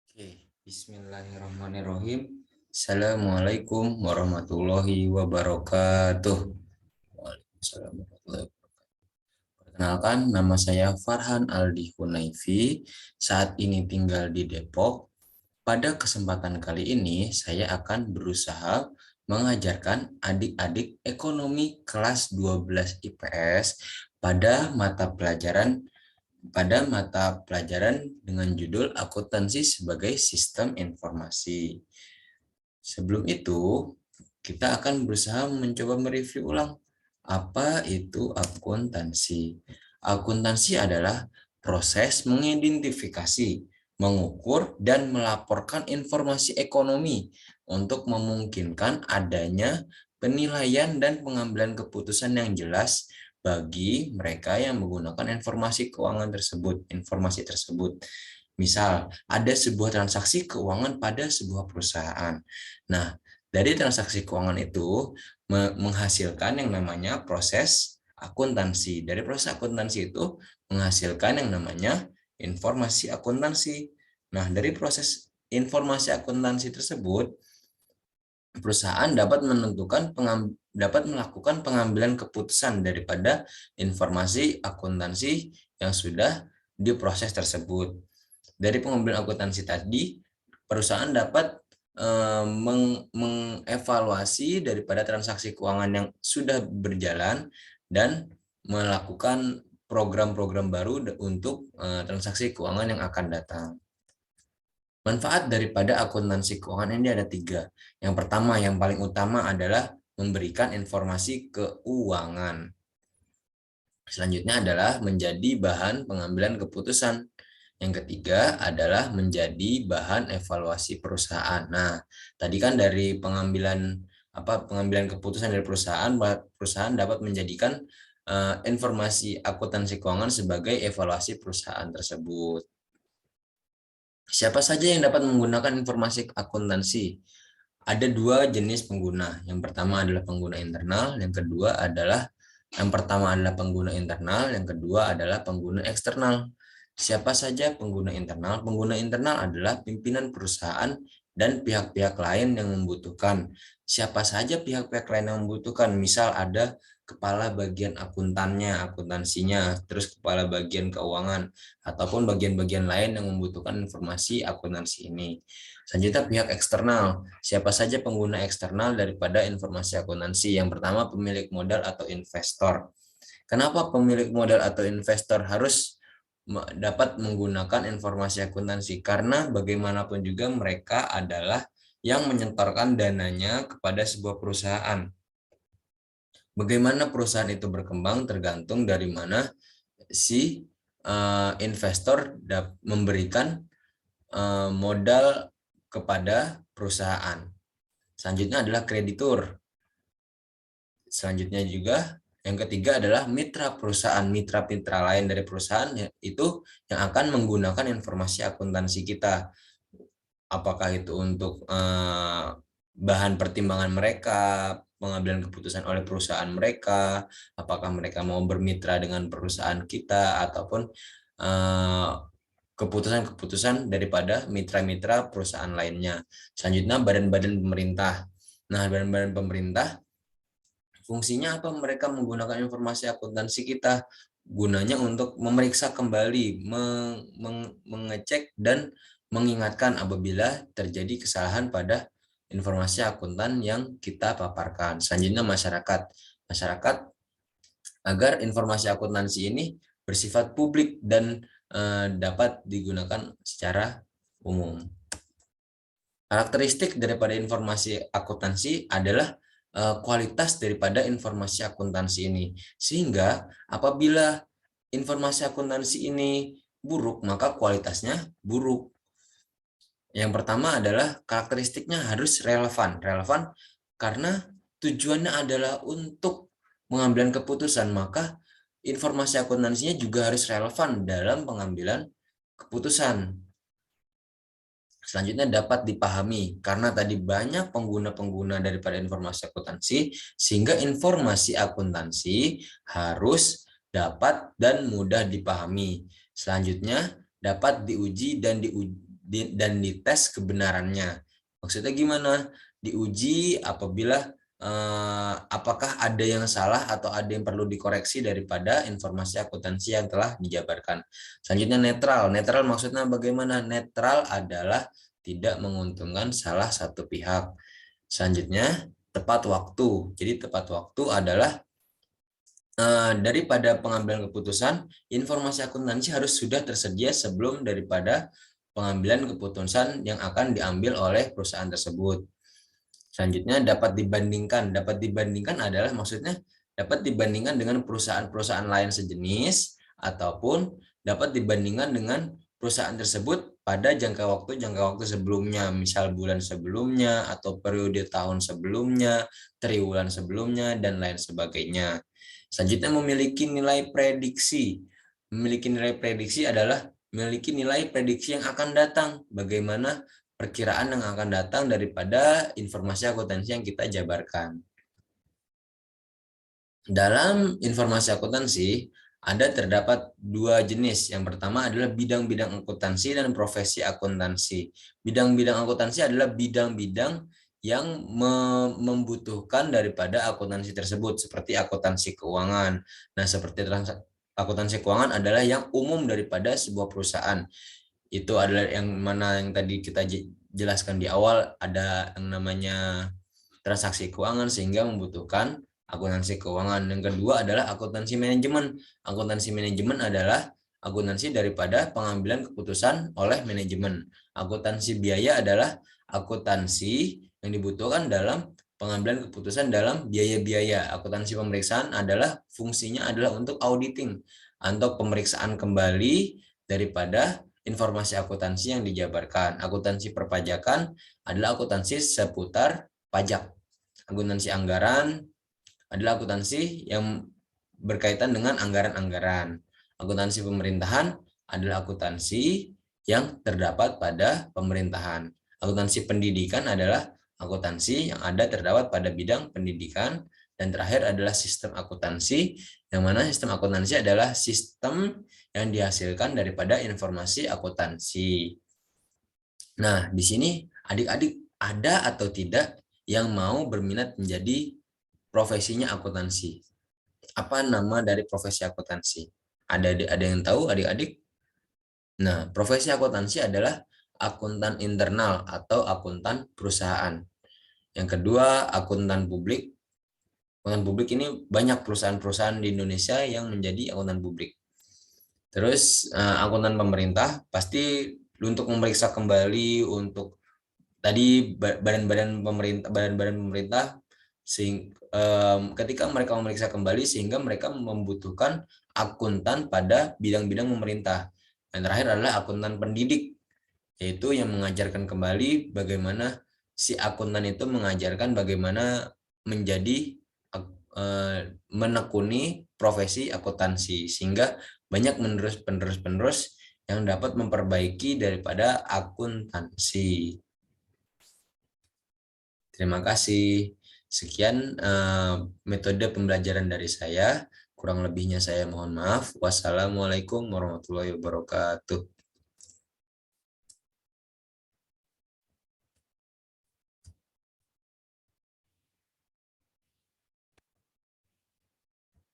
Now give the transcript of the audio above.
Oke, Bismillahirrahmanirrahim. Assalamualaikum warahmatullahi wabarakatuh. Waalaikumsalam warahmatullahi wabarakatuh. Perkenalkan, nama saya Farhan Aldi Hunaifi. Saat ini tinggal di Depok. Pada kesempatan kali ini, saya akan berusaha mengajarkan adik-adik ekonomi kelas 12 IPS pada mata pelajaran dengan judul akuntansi sebagai sistem informasi. Sebelum itu, kita akan berusaha mencoba mereview ulang apa itu akuntansi. Akuntansi adalah proses mengidentifikasi, mengukur, dan melaporkan informasi ekonomi untuk memungkinkan adanya penilaian dan pengambilan keputusan yang jelas bagi mereka yang menggunakan informasi tersebut. Misal, ada sebuah transaksi keuangan pada sebuah perusahaan. Nah, dari transaksi keuangan itu menghasilkan yang namanya proses akuntansi. Dari proses akuntansi itu menghasilkan yang namanya informasi akuntansi. Nah, dari proses informasi akuntansi tersebut, perusahaan dapat melakukan pengambilan keputusan daripada informasi akuntansi yang sudah diproses tersebut. Dari pengambilan akuntansi tadi, perusahaan dapat mengevaluasi daripada transaksi keuangan yang sudah berjalan dan melakukan program-program baru untuk transaksi keuangan yang akan datang. Manfaat daripada akuntansi keuangan ini ada 3. Yang pertama, yang paling utama adalah memberikan informasi keuangan. Selanjutnya adalah menjadi bahan pengambilan keputusan. Yang ketiga adalah menjadi bahan evaluasi perusahaan. Nah, tadi kan dari pengambilan keputusan dari perusahaan dapat menjadikan informasi akuntansi keuangan sebagai evaluasi perusahaan tersebut. Siapa saja yang dapat menggunakan informasi akuntansi? Ada 2 jenis pengguna. Yang pertama adalah pengguna internal, yang pertama adalah pengguna internal, yang kedua adalah pengguna eksternal. Siapa saja pengguna internal? Pengguna internal adalah pimpinan perusahaan dan pihak-pihak lain yang membutuhkan. Siapa saja pihak-pihak lain yang membutuhkan? Misal ada kepala bagian akuntansinya, terus kepala bagian keuangan, ataupun bagian-bagian lain yang membutuhkan informasi akuntansi ini. Selanjutnya pihak eksternal. Siapa saja pengguna eksternal daripada informasi akuntansi? Yang pertama pemilik modal atau investor. Kenapa pemilik modal atau investor harus dapat menggunakan informasi akuntansi? Karena bagaimanapun juga mereka adalah yang menyetorkan dananya kepada sebuah perusahaan. Bagaimana perusahaan itu berkembang tergantung dari mana si investor memberikan modal kepada perusahaan. Selanjutnya adalah kreditur. Selanjutnya juga yang ketiga adalah mitra perusahaan. Mitra-mitra lain dari perusahaan itu yang akan menggunakan informasi akuntansi kita. Apakah itu untuk bahan pertimbangan mereka, pengambilan keputusan oleh perusahaan mereka, apakah mereka mau bermitra dengan perusahaan kita, ataupun keputusan-keputusan daripada mitra-mitra perusahaan lainnya. Selanjutnya badan-badan pemerintah. Nah, badan-badan pemerintah fungsinya apa? Mereka menggunakan informasi akuntansi kita, gunanya untuk memeriksa kembali, mengecek dan mengingatkan apabila terjadi kesalahan pada informasi akuntan yang kita paparkan. Selanjutnya masyarakat. Masyarakat agar informasi akuntansi ini bersifat publik dan dapat digunakan secara umum. Karakteristik daripada informasi akuntansi adalah kualitas daripada informasi akuntansi ini. Sehingga apabila informasi akuntansi ini buruk, maka kualitasnya buruk. Yang pertama adalah karakteristiknya harus relevan. Relevan karena tujuannya adalah untuk pengambilan keputusan, maka informasi akuntansinya juga harus relevan dalam pengambilan keputusan. Selanjutnya dapat dipahami, karena tadi banyak pengguna-pengguna daripada informasi akuntansi, sehingga informasi akuntansi harus dapat dan mudah dipahami. Selanjutnya dapat diuji dan dites kebenarannya. Maksudnya gimana? Diuji apabila apakah ada yang salah atau ada yang perlu dikoreksi daripada informasi akuntansi yang telah dijabarkan. Selanjutnya netral. Netral maksudnya bagaimana? Netral adalah tidak menguntungkan salah satu pihak. Selanjutnya tepat waktu. Jadi tepat waktu adalah daripada pengambilan keputusan, informasi akuntansi harus sudah tersedia sebelum daripada pengambilan keputusan yang akan diambil oleh perusahaan tersebut. Selanjutnya dapat dibandingkan. Dapat dibandingkan adalah maksudnya dapat dibandingkan dengan perusahaan-perusahaan lain sejenis ataupun dapat dibandingkan dengan perusahaan tersebut pada jangka waktu sebelumnya, misal bulan sebelumnya atau periode tahun sebelumnya, triwulan sebelumnya dan lain sebagainya. Selanjutnya memiliki nilai prediksi. Memiliki nilai prediksi adalah memiliki nilai prediksi yang akan datang. Bagaimana perkiraan yang akan datang daripada informasi akuntansi yang kita jabarkan. Dalam informasi akuntansi, terdapat dua jenis. Yang pertama adalah bidang-bidang akuntansi dan profesi akuntansi. Bidang-bidang akuntansi adalah bidang-bidang yang membutuhkan daripada akuntansi tersebut, seperti akuntansi keuangan. Nah, seperti akuntansi keuangan adalah yang umum daripada sebuah perusahaan. Itu adalah yang mana yang tadi kita jelaskan di awal, ada yang namanya transaksi keuangan sehingga membutuhkan akuntansi keuangan. Yang kedua adalah akuntansi manajemen. Akuntansi manajemen adalah akuntansi daripada pengambilan keputusan oleh manajemen. Akuntansi biaya adalah akuntansi yang dibutuhkan dalam pengambilan keputusan dalam biaya-biaya. Akuntansi pemeriksaan adalah fungsinya adalah untuk auditing atau pemeriksaan kembali daripada informasi akuntansi yang dijabarkan. Akuntansi perpajakan adalah akuntansi seputar pajak. Akuntansi anggaran adalah akuntansi yang berkaitan dengan anggaran-anggaran. Akuntansi pemerintahan adalah akuntansi yang terdapat pada pemerintahan. Akuntansi pendidikan adalah akuntansi yang terdapat pada bidang pendidikan. Dan terakhir adalah sistem akuntansi, yang mana sistem akuntansi adalah sistem yang dihasilkan daripada informasi akuntansi. Nah, di sini adik-adik ada atau tidak yang mau berminat menjadi profesinya akuntansi? Apa nama dari profesi akuntansi? Ada yang tahu adik-adik? Nah, profesi akuntansi adalah akuntan internal atau akuntan perusahaan. Yang kedua, akuntan publik. Akuntan publik ini banyak perusahaan-perusahaan di Indonesia yang menjadi akuntan publik. Terus akuntan pemerintah pasti untuk memeriksa kembali untuk tadi badan-badan pemerintah ketika mereka memeriksa kembali sehingga mereka membutuhkan akuntan pada bidang-bidang pemerintah. Yang terakhir adalah akuntan pendidik, yaitu yang mengajarkan kembali bagaimana si akuntan itu mengajarkan bagaimana menjadi menekuni profesi akuntansi sehingga banyak penerus yang dapat memperbaiki daripada akuntansi. Terima kasih. Sekian metode pembelajaran dari saya. Kurang lebihnya saya mohon maaf. Wassalamualaikum warahmatullahi wabarakatuh.